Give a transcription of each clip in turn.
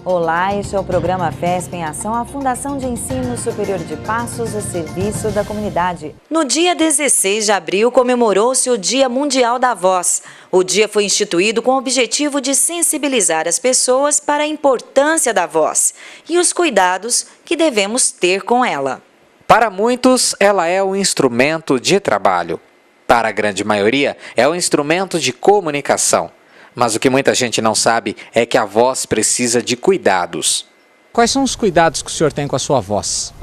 Olá, este é o programa FESP em Ação, a Fundação de Ensino Superior de Passos a serviço da comunidade. No dia 16 de abril comemorou-se o Dia Mundial da Voz. O dia foi instituído com o objetivo de sensibilizar as pessoas para a importância da voz e os cuidados que devemos ter com ela. Para muitos, ela é um instrumento de trabalho. Para a grande maioria, é um instrumento de comunicação. Mas o que muita gente não sabe é que a voz precisa de cuidados. Quais são os cuidados que o senhor tem com a sua voz?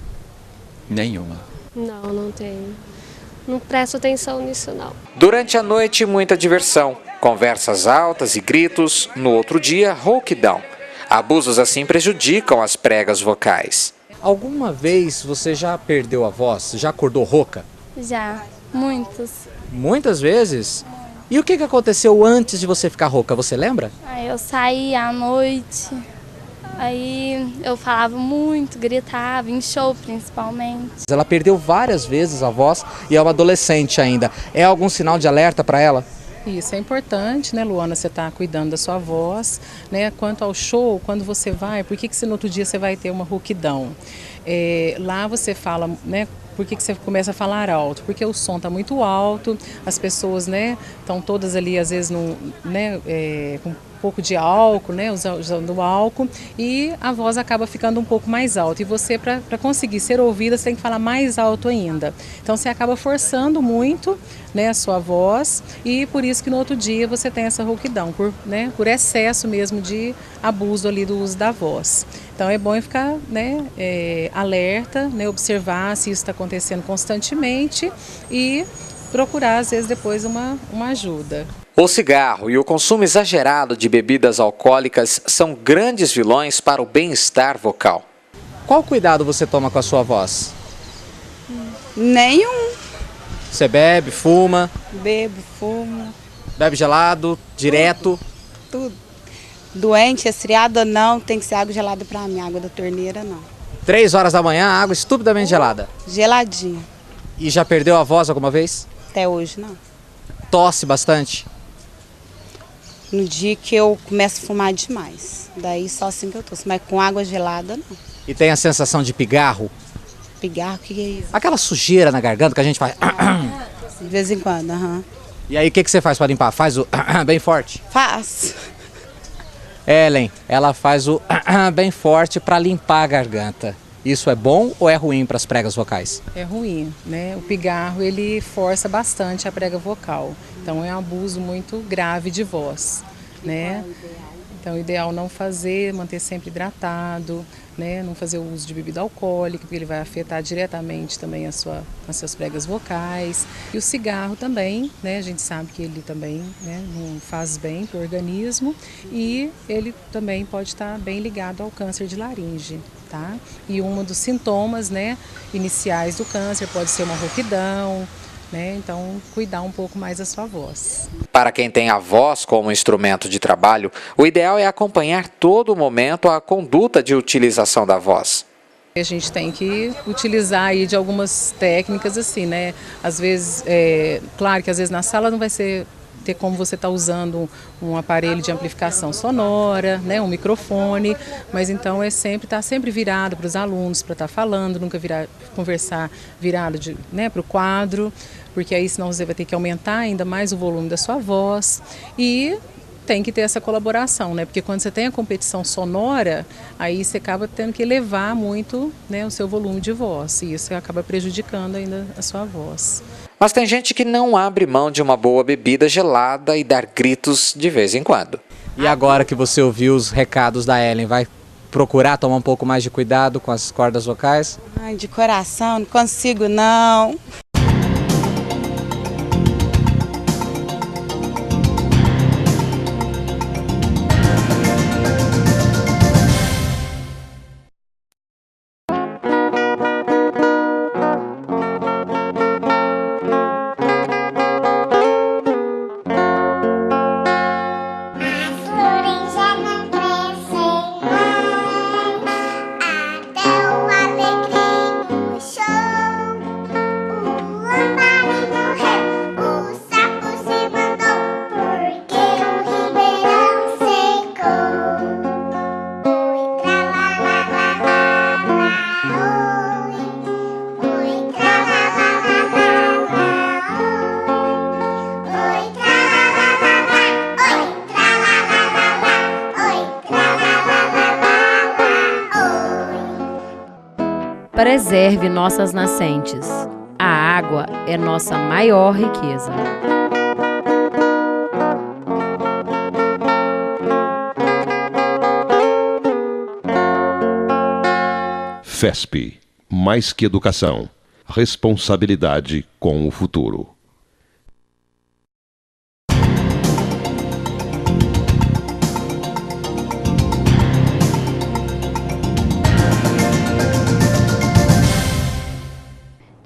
Nenhuma. Não tenho. Não presto atenção nisso, não. Durante a noite, muita diversão. Conversas altas e gritos. No outro dia, rouquidão. Abusos assim prejudicam as pregas vocais. Alguma vez você já perdeu a voz? Já acordou rouca? Já, muitos. Muitas vezes? E o que aconteceu antes de você ficar rouca, você lembra? Aí eu saía à noite, aí eu falava muito, gritava, em show principalmente. Ela perdeu várias vezes a voz e é uma adolescente ainda. É algum sinal de alerta para ela? Isso é importante, né, Luana, você está cuidando da sua voz, né? Quanto ao show, quando você vai, por que no outro dia você vai ter uma rouquidão? Lá você fala, né? Por que você começa a falar alto? Porque o som está muito alto, as pessoas, né, estão todas ali, às vezes, com um pouco de álcool, né, usando álcool, e a voz acaba ficando um pouco mais alta. E você, para conseguir ser ouvida, você tem que falar mais alto ainda. Então, você acaba forçando muito, né, a sua voz, e por isso que no outro dia você tem essa rouquidão, por excesso mesmo de abuso ali do uso da voz. Então é bom ficar, né, alerta, né, observar se isso está acontecendo constantemente e procurar, às vezes, depois uma ajuda. O cigarro e o consumo exagerado de bebidas alcoólicas são grandes vilões para o bem-estar vocal. Qual cuidado você toma com a sua voz? Nenhum. Você bebe, fuma? Bebo, fumo. Bebe gelado, direto? Tudo. Doente, resfriado ou não, tem que ser água gelada para mim, água da torneira não. 3 horas da manhã, água estupidamente gelada. Geladinha. E já perdeu a voz alguma vez? Até hoje não. Tosse bastante? No dia que eu começo a fumar demais. Daí só assim que eu tosse, mas com água gelada não. E tem a sensação de pigarro? Pigarro, o que é isso? Aquela sujeira na garganta que a gente faz. De vez em quando, aham. E aí o que você faz para limpar? Faz o bem forte? Faço. Ellen, ela faz o bem forte para limpar a garganta. Isso é bom ou é ruim para as pregas vocais? É ruim, né? O pigarro, ele força bastante a prega vocal. Então é um abuso muito grave de voz, né? Então o ideal não fazer, manter sempre hidratado, né? Não fazer o uso de bebida alcoólica, porque ele vai afetar diretamente também as suas pregas vocais. E o cigarro também, né? A gente sabe que ele também, né, não faz bem para o organismo e ele também pode estar bem ligado ao câncer de laringe, tá? E um dos sintomas, né, iniciais do câncer pode ser uma rouquidão, né? Então, cuidar um pouco mais da sua voz. Para quem tem a voz como instrumento de trabalho, o ideal é acompanhar todo momento a conduta de utilização da voz. A gente tem que utilizar aí de algumas técnicas assim, né? Às vezes, claro que às vezes na sala não vai ter como você estar usando um aparelho de amplificação sonora, né, um microfone, mas então estar sempre virado para os alunos, para estar falando, nunca conversar virado para o quadro, porque aí senão você vai ter que aumentar ainda mais o volume da sua voz e tem que ter essa colaboração, né? Porque quando você tem a competição sonora, aí você acaba tendo que elevar muito, né, o seu volume de voz e isso acaba prejudicando ainda a sua voz. Mas tem gente que não abre mão de uma boa bebida gelada e dar gritos de vez em quando. E agora que você ouviu os recados da Ellen, vai procurar tomar um pouco mais de cuidado com as cordas vocais? Ai, de coração, não consigo não. Preserve nossas nascentes. A água é nossa maior riqueza. FESP, mais que educação, responsabilidade com o futuro.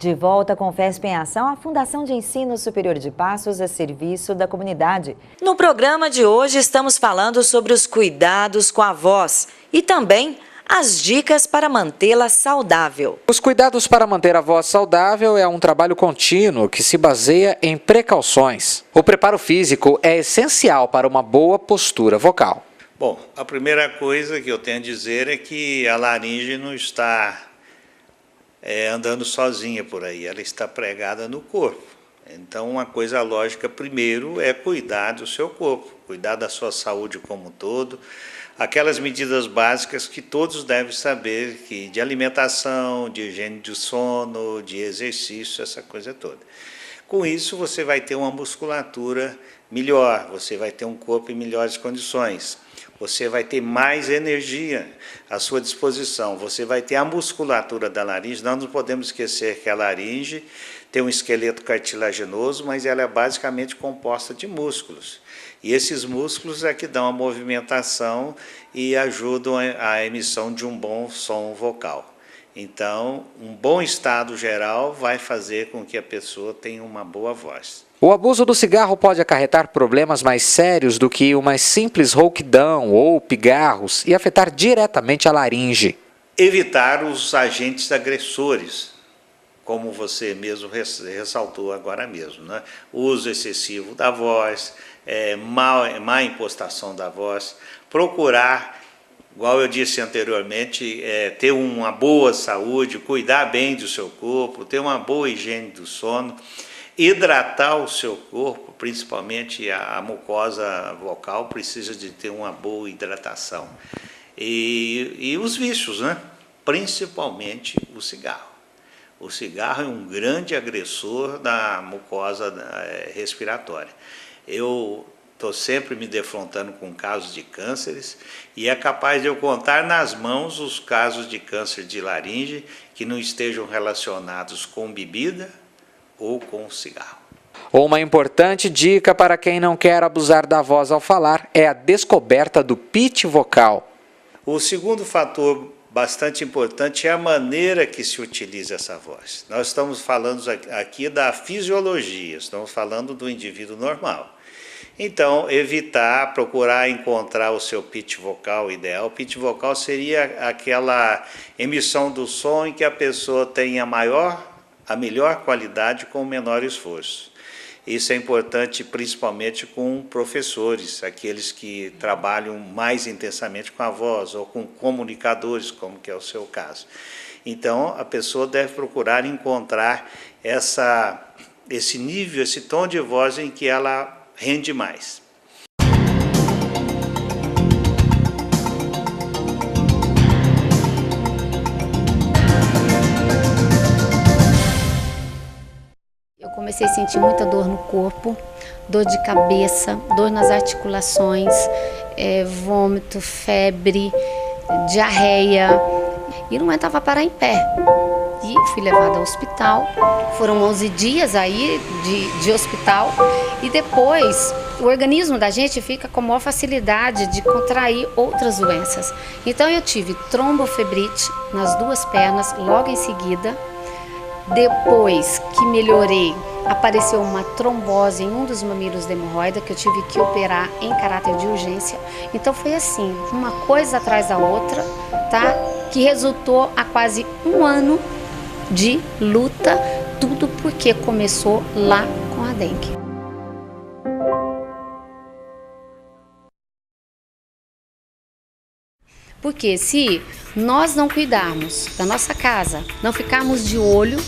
De volta com FESP em Ação, a Fundação de Ensino Superior de Passos a serviço da comunidade. No programa de hoje estamos falando sobre os cuidados com a voz e também as dicas para mantê-la saudável. Os cuidados para manter a voz saudável é um trabalho contínuo que se baseia em precauções. O preparo físico é essencial para uma boa postura vocal. Bom, a primeira coisa que eu tenho a dizer é que a laringe não está andando sozinha por aí, ela está pregada no corpo. Então, uma coisa lógica primeiro é cuidar do seu corpo, cuidar da sua saúde como um todo, aquelas medidas básicas que todos devem saber, que de alimentação, de higiene do sono, de exercício, essa coisa toda. Com isso, você vai ter uma musculatura melhor, você vai ter um corpo em melhores condições. Você vai ter mais energia à sua disposição, você vai ter a musculatura da laringe. Não nos podemos esquecer que a laringe tem um esqueleto cartilaginoso, mas ela é basicamente composta de músculos. E esses músculos é que dão a movimentação e ajudam a emissão de um bom som vocal. Então, um bom estado geral vai fazer com que a pessoa tenha uma boa voz. O abuso do cigarro pode acarretar problemas mais sérios do que uma simples rouquidão ou pigarros e afetar diretamente a laringe. Evitar os agentes agressores, como você mesmo ressaltou agora mesmo, né? O uso excessivo da voz, má impostação da voz, procurar, igual eu disse anteriormente, ter uma boa saúde, cuidar bem do seu corpo, ter uma boa higiene do sono, hidratar o seu corpo, principalmente a mucosa vocal precisa de ter uma boa hidratação. E os vícios, né? Principalmente o cigarro. O cigarro é um grande agressor da mucosa respiratória. Eu estou sempre me defrontando com casos de cânceres e é capaz de eu contar nas mãos os casos de câncer de laringe que não estejam relacionados com bebida ou com cigarro. Uma importante dica para quem não quer abusar da voz ao falar é a descoberta do pitch vocal. O segundo fator bastante importante é a maneira que se utiliza essa voz. Nós estamos falando aqui da fisiologia, estamos falando do indivíduo normal. Então, procurar encontrar o seu pitch vocal ideal. O pitch vocal seria aquela emissão do som em que a pessoa tem a melhor qualidade com o menor esforço. Isso é importante principalmente com professores, aqueles que trabalham mais intensamente com a voz, ou com comunicadores, como que é o seu caso. Então, a pessoa deve procurar encontrar esse nível, esse tom de voz em que ela rende mais. Eu comecei a sentir muita dor no corpo, dor de cabeça, dor nas articulações, vômito, febre, diarreia, e não aguentava parar em pé. E fui levada ao hospital, foram 11 dias aí de hospital, e depois o organismo da gente fica com maior facilidade de contrair outras doenças. Então eu tive trombofebrite nas duas pernas logo em seguida. Depois que melhorei, apareceu uma trombose em um dos mamilos da hemorroida que eu tive que operar em caráter de urgência. Então foi assim, uma coisa atrás da outra, tá? Que resultou a quase um ano de luta, tudo porque começou lá com a dengue. Porque se nós não cuidarmos da nossa casa, não ficarmos de olho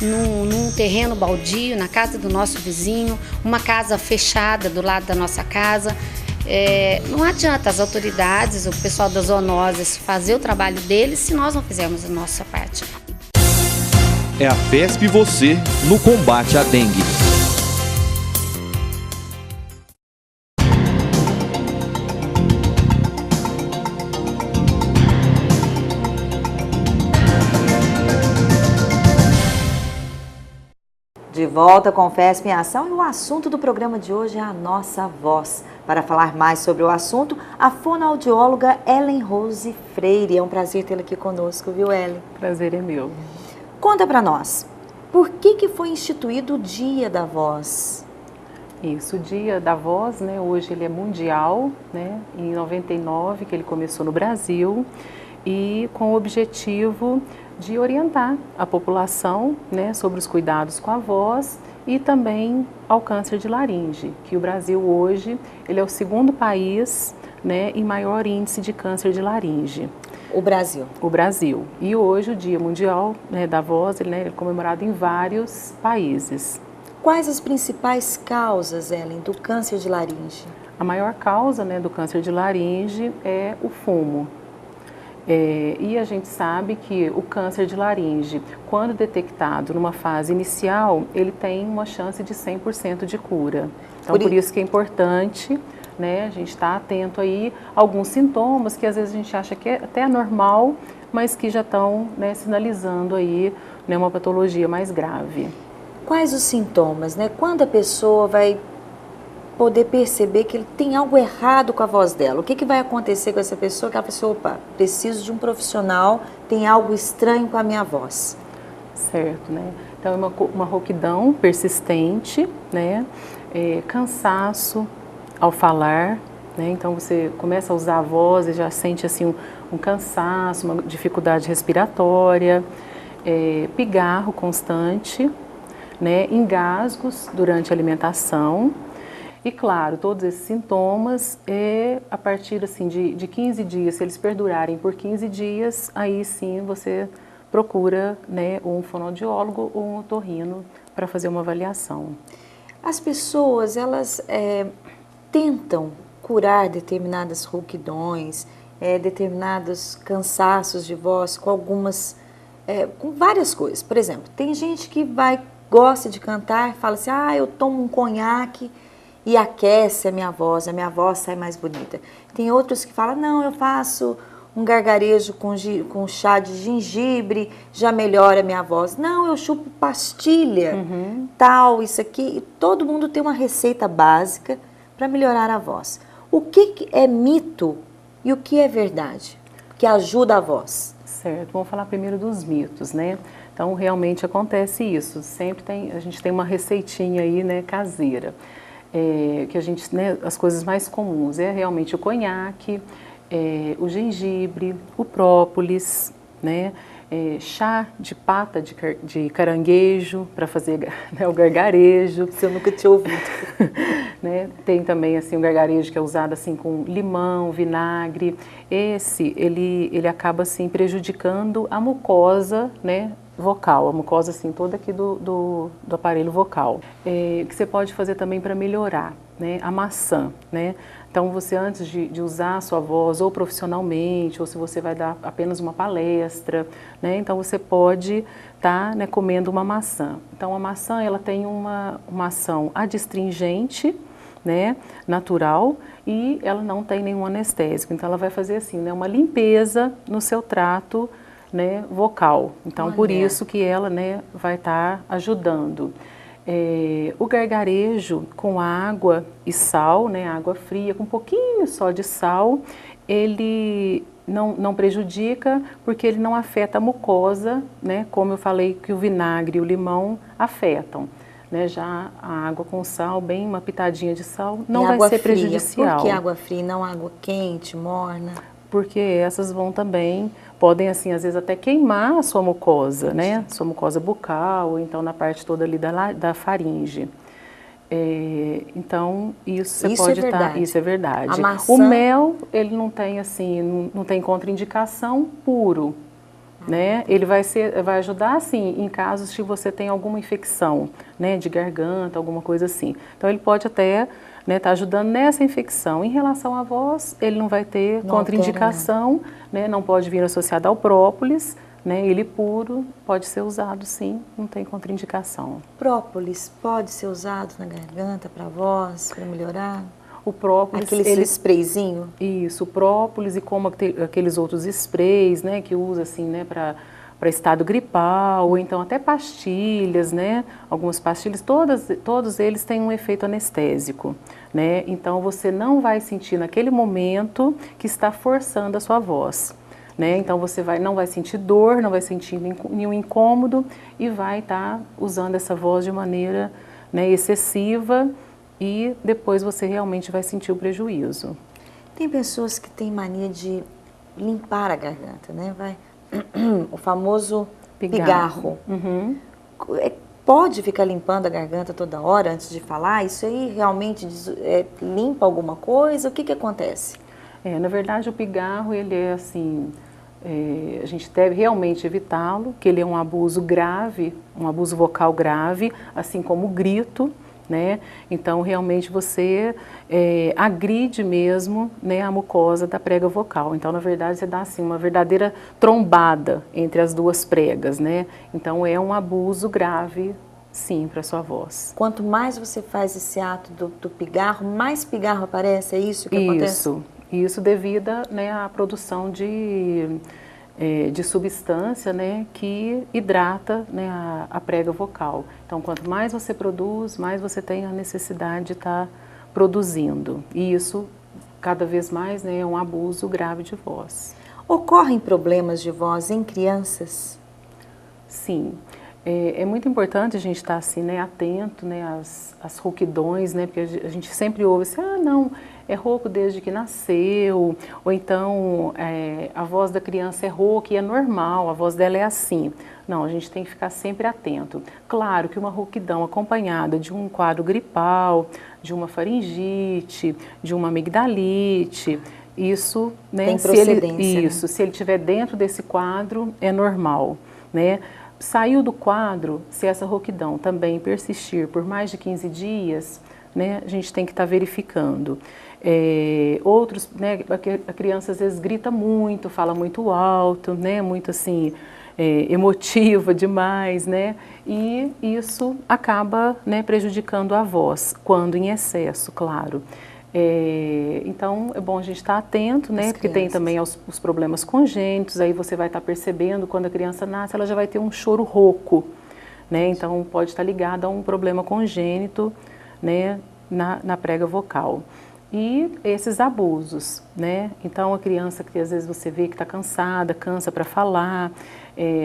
num terreno baldio, na casa do nosso vizinho, uma casa fechada do lado da nossa casa, não adianta as autoridades, o pessoal das zoonoses fazer o trabalho deles se nós não fizermos a nossa parte. é a FESP Você no combate à dengue. De volta com o FESP em Ação e o assunto do programa de hoje é a nossa voz. Para falar mais sobre o assunto, a fonoaudióloga Ellen Rose Freire. É um prazer tê-la aqui conosco, viu, Ellen? Prazer é meu. Conta para nós, por que foi instituído o Dia da Voz? Isso, o Dia da Voz, né, hoje ele é mundial, né, em 99 que ele começou no Brasil e com o objetivo de orientar a população, né, sobre os cuidados com a voz e também ao câncer de laringe, que o Brasil hoje ele é o segundo país, né, em maior índice de câncer de laringe. O Brasil. O Brasil. E hoje o Dia Mundial, né, da Voz ele, né, é comemorado em vários países. Quais as principais causas, Ellen, do câncer de laringe? A maior causa, né, do câncer de laringe é o fumo. E a gente sabe que o câncer de laringe, quando detectado numa fase inicial, ele tem uma chance de 100% de cura. Então, por isso que é importante, né, a gente estar atento aí a alguns sintomas que às vezes a gente acha que é até normal, mas que já estão, né, sinalizando aí, né, uma patologia mais grave. Quais os sintomas, né? Quando a pessoa vai poder perceber que ele tem algo errado com a voz dela? O que vai acontecer com essa pessoa? Que ela pessoa, opa, preciso de um profissional, tem algo estranho com a minha voz. Certo, né? Então é uma rouquidão persistente, né? Cansaço ao falar, né? Então você começa a usar a voz e já sente assim um cansaço, uma dificuldade respiratória, pigarro constante, né? Engasgos durante a alimentação. E claro, todos esses sintomas, a partir assim, de 15 dias, se eles perdurarem por 15 dias, aí sim você procura, né, um fonoaudiólogo ou um otorrino para fazer uma avaliação. As pessoas, elas tentam curar determinadas rouquidões, determinados cansaços de voz com com várias coisas. Por exemplo, tem gente que gosta de cantar e fala assim, eu tomo um conhaque e aquece a minha voz sai mais bonita. Tem outros que falam, não, eu faço um gargarejo com chá de gengibre, já melhora a minha voz. Não, eu chupo pastilha, tal, isso aqui. E todo mundo tem uma receita básica para melhorar a voz. O que é mito e o que é verdade, que ajuda a voz? Certo, vamos falar primeiro dos mitos, né? Então, realmente acontece isso. Sempre a gente tem uma receitinha aí, né, caseira. Que a gente, né, as coisas mais comuns é realmente o conhaque, o gengibre, o própolis, né, chá de pata de caranguejo para fazer, né, o gargarejo. Isso eu nunca tinha ouvido. Né, tem também assim, o gargarejo que é usado assim, com limão, vinagre. Ele acaba assim, prejudicando a mucosa, né, vocal, a mucosa assim, toda aqui do aparelho vocal. O que você pode fazer também para melhorar, né? A maçã, né? Então você antes de usar a sua voz ou profissionalmente, ou se você vai dar apenas uma palestra, né? Então você pode estar, né, comendo uma maçã. Então a maçã ela tem uma ação adstringente, né, natural, e ela não tem nenhum anestésico. Então ela vai fazer assim, né, uma limpeza no seu trato, né, vocal. Então, por isso que ela, né, vai estar ajudando. O gargarejo com água e sal, né, água fria, com um pouquinho só de sal, ele não prejudica porque ele não afeta a mucosa, né, como eu falei que o vinagre e o limão afetam. Né, já a água com sal, bem uma pitadinha de sal, não vai ser prejudicial. Por que água fria, não água quente, morna? Porque essas podem assim, às vezes até queimar a sua mucosa, né? Sua mucosa bucal, ou então na parte toda ali da faringe. Então, isso pode estar... Isso é verdade. A maçã... O mel, ele não tem assim, não tem contraindicação puro. Né? Ele vai ajudar, assim, em casos que você tem alguma infecção, né, de garganta, alguma coisa assim. Então, ele pode até estar ajudando nessa infecção. Em relação à voz, ele não vai ter contraindicação, né, não pode vir associado ao própolis, né? Ele puro pode ser usado sim, não tem contraindicação. Própolis pode ser usado na garganta, para voz, para melhorar? O própolis, aquele sprayzinho? Isso, o própolis e como aqueles outros sprays, né, que usa assim, né, para estado gripal, ou então até pastilhas, né, algumas pastilhas, todos eles têm um efeito anestésico, né, então você não vai sentir naquele momento que está forçando a sua voz, né, então você não vai sentir dor, não vai sentir nenhum incômodo e vai estar usando essa voz de maneira, né, excessiva, e depois você realmente vai sentir o prejuízo. Tem pessoas que têm mania de limpar a garganta, né? O famoso pigarro. Uhum. Pode ficar limpando a garganta toda hora antes de falar? Isso aí realmente limpa alguma coisa? O que acontece? Na verdade, o pigarro, ele é assim, a gente deve realmente evitá-lo, que ele é um abuso grave, um abuso vocal grave, assim como o grito, né? Então, realmente você agride mesmo, né, a mucosa da prega vocal. Então, na verdade, você dá assim, uma verdadeira trombada entre as duas pregas, né? Então, é um abuso grave, sim, para a sua voz. Quanto mais você faz esse ato do pigarro, mais pigarro aparece, é isso que acontece? Isso devido, né, à produção de substância, né, que hidrata, né, a prega vocal. Então, quanto mais você produz, mais você tem a necessidade de estar produzindo. E isso, cada vez mais, né, é um abuso grave de voz. Ocorrem problemas de voz em crianças? Sim. É muito importante a gente estar assim, né, atento, né, às rouquidões, né, porque a gente sempre ouve assim, não, é rouco desde que nasceu, ou então a voz da criança é rouca e é normal, a voz dela é assim. Não, a gente tem que ficar sempre atento. Claro que uma rouquidão acompanhada de um quadro gripal, de uma faringite, de uma amigdalite, isso, né, tem procedência, se ele estiver dentro desse quadro, é normal, né? Saiu do quadro, se essa rouquidão também persistir por mais de 15 dias, né, a gente tem que estar verificando. Outros, né, a criança às vezes grita muito, fala muito alto, né, muito assim, emotiva demais, né, e isso acaba, né, prejudicando a voz, quando em excesso, claro. Então é bom a gente estar atento, né? Porque tem também os problemas congênitos, aí você vai estar percebendo quando a criança nasce, ela já vai ter um choro rouco, né? Então pode estar ligado a um problema congênito, né, na prega vocal. E esses abusos, né? Então a criança que às vezes você vê que está cansada, cansa para falar,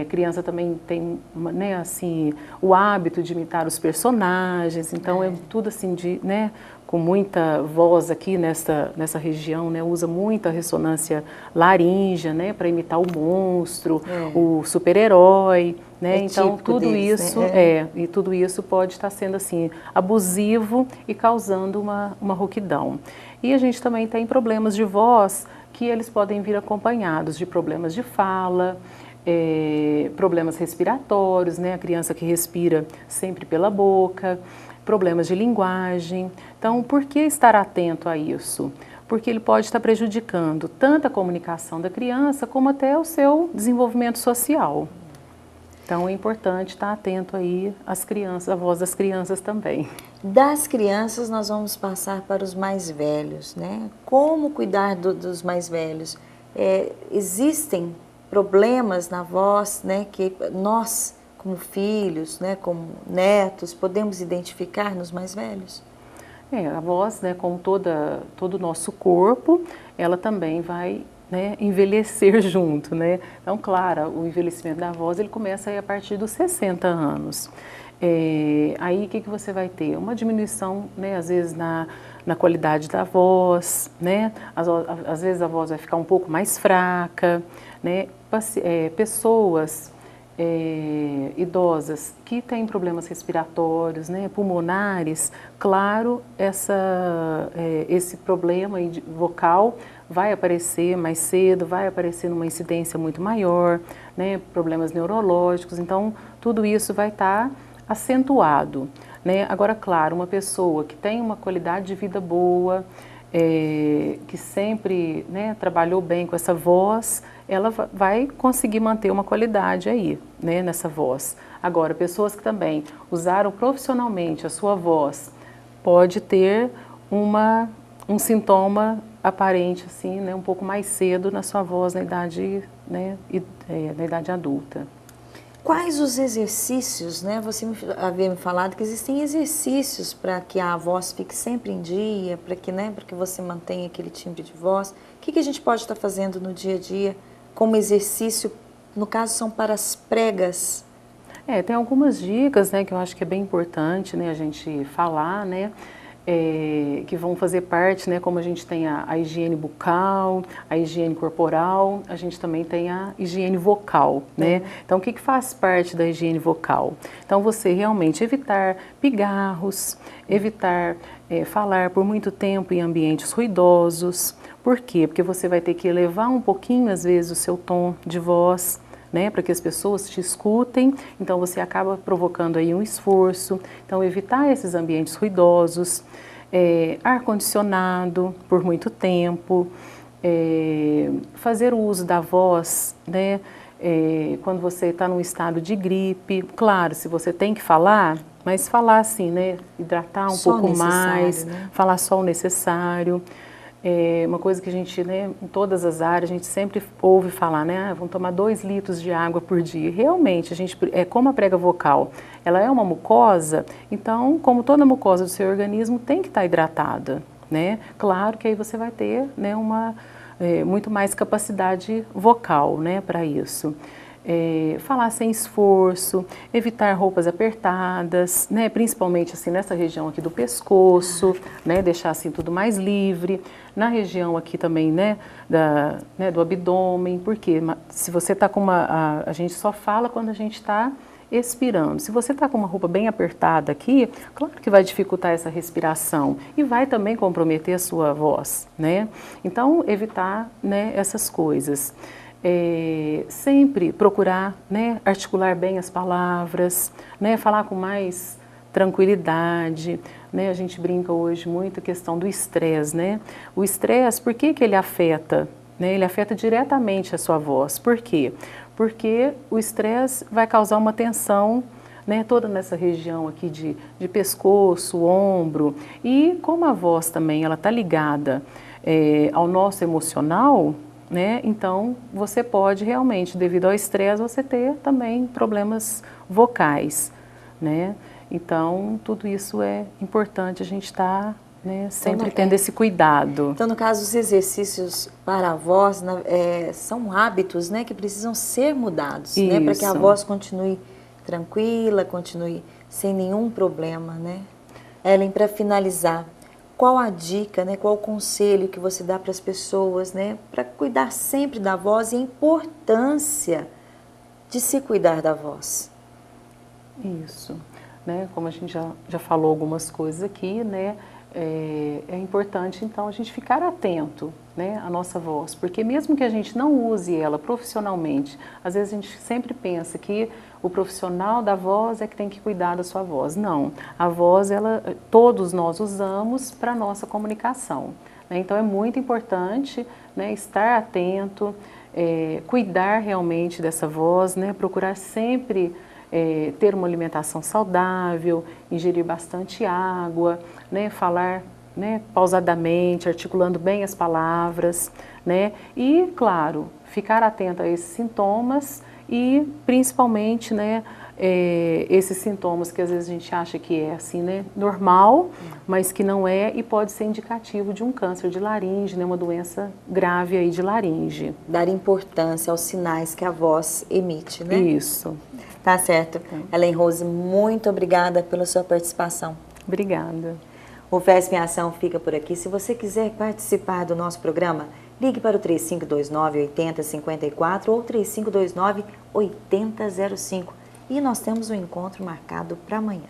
a criança também tem, né, assim, o hábito de imitar os personagens, então é tudo assim né, com muita voz aqui nessa região, né, usa muita ressonância laríngea, né, para imitar o monstro, o super-herói, né, então tudo deles, isso né? E tudo isso pode estar sendo assim abusivo e causando uma rouquidão. E a gente também tem problemas de voz que eles podem vir acompanhados de problemas de fala, problemas respiratórios, né, a criança que respira sempre pela boca, problemas de linguagem. Então, por que estar atento a isso? Porque ele pode estar prejudicando tanto a comunicação da criança como até o seu desenvolvimento social. Então, é importante estar atento aí às crianças, à voz das crianças também. Das crianças, nós vamos passar para os mais velhos, né? Como cuidar dos mais velhos? Existem problemas na voz, né, que nós, como filhos, né, como netos, podemos identificar nos mais velhos? A voz, né, como todo o nosso corpo, ela também vai, né, envelhecer junto, né? Então, claro, o envelhecimento da voz, ele começa aí a partir dos 60 anos. Aí, o que você vai ter? Uma diminuição, né, às vezes, na qualidade da voz, né? Às vezes a voz vai ficar um pouco mais fraca, né? Pessoas idosas que têm problemas respiratórios, né, pulmonares, claro, esse problema vocal vai aparecer mais cedo, vai aparecer numa incidência muito maior, né, problemas neurológicos, então tudo isso vai estar acentuado, né? Agora, claro, uma pessoa que tem uma qualidade de vida boa, que sempre, né, trabalhou bem com essa voz, ela vai conseguir manter uma qualidade aí, né, nessa voz. Agora, pessoas que também usaram profissionalmente a sua voz, pode ter um sintoma aparente, assim, né, um pouco mais cedo na sua voz na idade, né, na idade adulta. Quais os exercícios, né? Você havia me falado que existem exercícios para que a voz fique sempre em dia, para que, né, para que você mantenha aquele timbre de voz. O que a gente pode estar fazendo no dia a dia como exercício? No caso, são para as pregas. Tem algumas dicas, né, que eu acho que é bem importante, né, a gente falar, né, que vão fazer parte, né, como a gente tem a higiene bucal, a higiene corporal, a gente também tem a higiene vocal, né? Então, o que faz parte da higiene vocal? Então, você realmente evitar pigarros, evitar falar por muito tempo em ambientes ruidosos. Por quê? Porque você vai ter que elevar um pouquinho, às vezes, o seu tom de voz, né, para que as pessoas te escutem, então você acaba provocando aí um esforço. Então, evitar esses ambientes ruidosos, ar-condicionado por muito tempo, fazer o uso da voz, né, quando você está num estado de gripe. Claro, se você tem que falar, mas falar assim, né, hidratar um pouco mais, né? Falar só o necessário. Uma coisa que a gente, né, em todas as áreas, a gente sempre ouve falar, né, vamos tomar 2 litros de água por dia. Realmente, como a prega vocal, ela é uma mucosa, então, como toda mucosa do seu organismo, tem que estar hidratada, né? Claro que aí você vai ter, né, muito mais capacidade vocal, né, para isso. Falar sem esforço, evitar roupas apertadas, né, principalmente assim nessa região aqui do pescoço, né, deixar assim tudo mais livre. Na região aqui também, né, do abdômen, porque se você está com a gente só fala quando a gente está expirando. Se você está com uma roupa bem apertada aqui, claro que vai dificultar essa respiração e vai também comprometer a sua voz, né? Então, evitar, né, essas coisas. Sempre procurar, né, articular bem as palavras, né, falar com mais tranquilidade, né? A gente brinca hoje muito a questão do estresse, né? O estresse, por que ele afeta? Né? Ele afeta diretamente a sua voz. Por quê? Porque o estresse vai causar uma tensão, né, toda nessa região aqui de pescoço, ombro. E como a voz também ela está ligada ao nosso emocional, né, então você pode realmente, devido ao estresse, você ter também problemas vocais, né? Então, tudo isso é importante a gente estar, né, sempre tendo esse cuidado. Então, no caso, os exercícios para a voz são hábitos, né, que precisam ser mudados, né, para que a voz continue tranquila, continue sem nenhum problema, né? Ellen, para finalizar, qual a dica, né, qual o conselho que você dá para as pessoas, né, para cuidar sempre da voz e a importância de se cuidar da voz? Isso. Né, como a gente já falou algumas coisas aqui, né, é importante então a gente ficar atento, né, à nossa voz, porque mesmo que a gente não use ela profissionalmente, às vezes a gente sempre pensa que o profissional da voz é que tem que cuidar da sua voz. Não, a voz todos nós usamos para a nossa comunicação, né, então é muito importante, né, estar atento, cuidar realmente dessa voz, né, procurar sempre ter uma alimentação saudável, ingerir bastante água, né, falar, né, pausadamente, articulando bem as palavras, né, e, claro, ficar atento a esses sintomas e, principalmente, né, esses sintomas que às vezes a gente acha que é assim, né, normal, mas que não é e pode ser indicativo de um câncer de laringe, né, uma doença grave aí de laringe. Dar importância aos sinais que a voz emite, né? Isso. Tá certo. Ellen Rose, muito obrigada pela sua participação. Obrigada. O FESP em Ação fica por aqui. Se você quiser participar do nosso programa, ligue para o 3529-8054 ou 3529-8005. E nós temos um encontro marcado para amanhã.